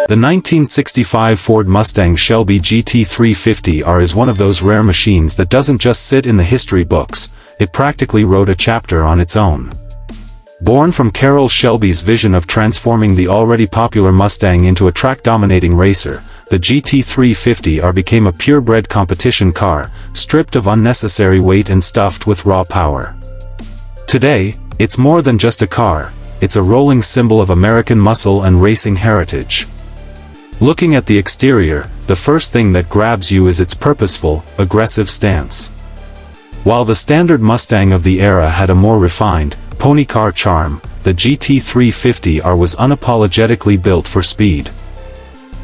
The 1965 Ford Mustang Shelby GT350R is one of those rare machines that doesn't just sit in the history books, it practically wrote a chapter on its own. Born from Carroll Shelby's vision of transforming the already popular Mustang into a track-dominating racer, the GT350R became a purebred competition car, stripped of unnecessary weight and stuffed with raw power. Today, it's more than just a car, it's a rolling symbol of American muscle and racing heritage. Looking at the exterior, the first thing that grabs you is its purposeful, aggressive stance. While the standard Mustang of the era had a more refined, pony car charm, the GT350R was unapologetically built for speed.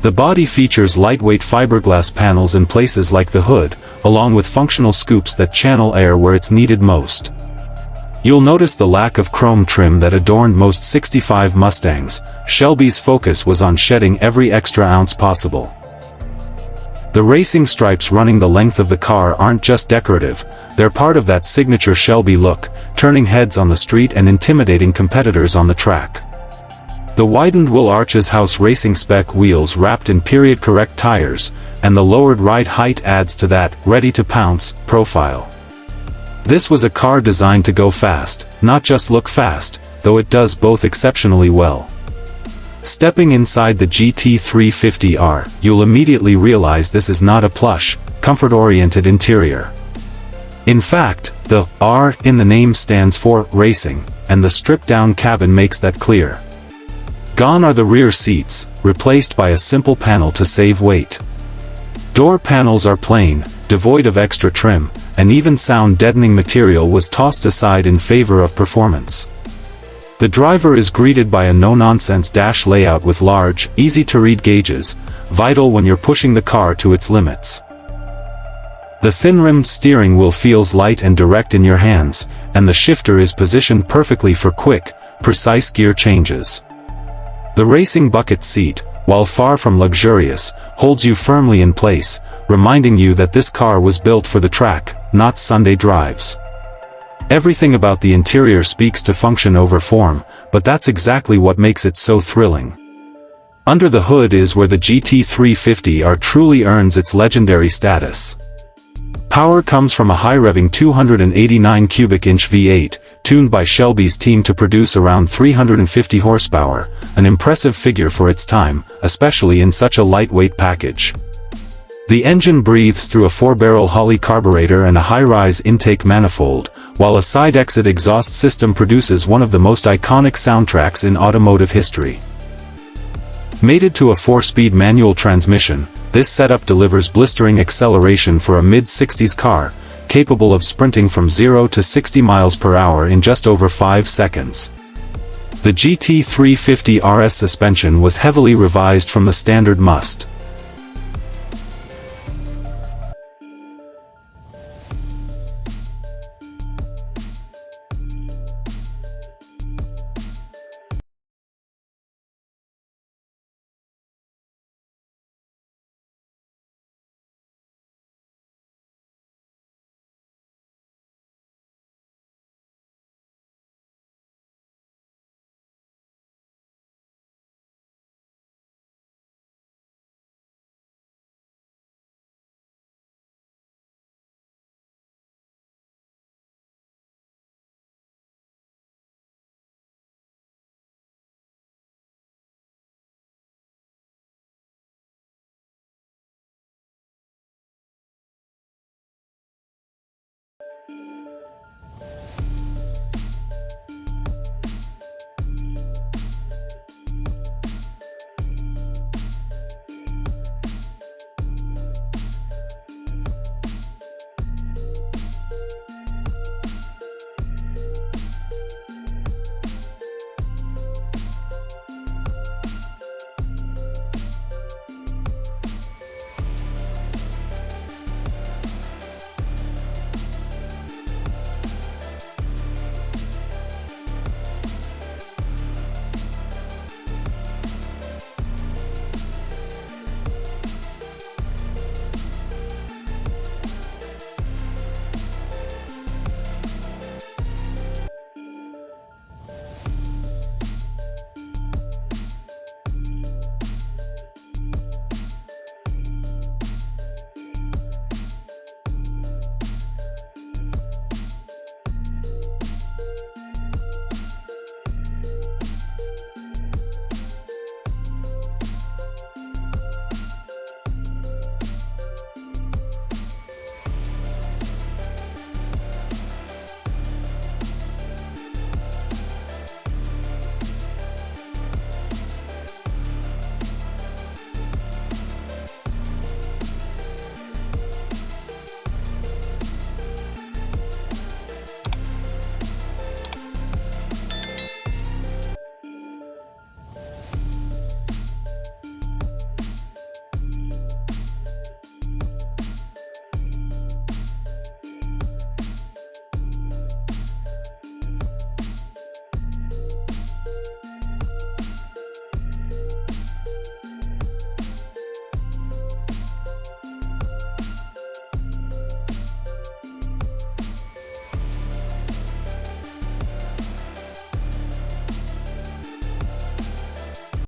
The body features lightweight fiberglass panels in places like the hood, along with functional scoops that channel air where it's needed most. You'll notice the lack of chrome trim that adorned most 65 Mustangs. Shelby's focus was on shedding every extra ounce possible. The racing stripes running the length of the car aren't just decorative, they're part of that signature Shelby look, turning heads on the street and intimidating competitors on the track. The widened wheel arches house racing spec wheels wrapped in period-correct tires, and the lowered ride height adds to that ready-to-pounce profile. This was a car designed to go fast, not just look fast, though it does both exceptionally well. Stepping inside the GT350R, you'll immediately realize this is not a plush, comfort-oriented interior. In fact, the R in the name stands for racing, and the stripped-down cabin makes that clear. Gone are the rear seats, replaced by a simple panel to save weight. Door panels are plain, devoid of extra trim, and even sound-deadening material was tossed aside in favor of performance. The driver is greeted by a no-nonsense dash layout with large, easy-to-read gauges, vital when you're pushing the car to its limits. The thin-rimmed steering wheel feels light and direct in your hands, and the shifter is positioned perfectly for quick, precise gear changes. The racing bucket seat, while far from luxurious, holds you firmly in place, reminding you that this car was built for the track, not Sunday drives. Everything about the interior speaks to function over form, but that's exactly what makes it so thrilling. Under the hood is where the GT350R truly earns its legendary status. Power comes from a high-revving 289 cubic inch V8, tuned by Shelby's team to produce around 350 horsepower, an impressive figure for its time, especially in such a lightweight package. The engine breathes through a 4-barrel Holley carburetor and a high-rise intake manifold, while a side-exit exhaust system produces one of the most iconic soundtracks in automotive history. Mated to a 4-speed manual transmission, this setup delivers blistering acceleration for a mid-60s car, capable of sprinting from 0 to 60 miles per hour in just over 5 seconds. The GT350RS suspension was heavily revised from the standard Must.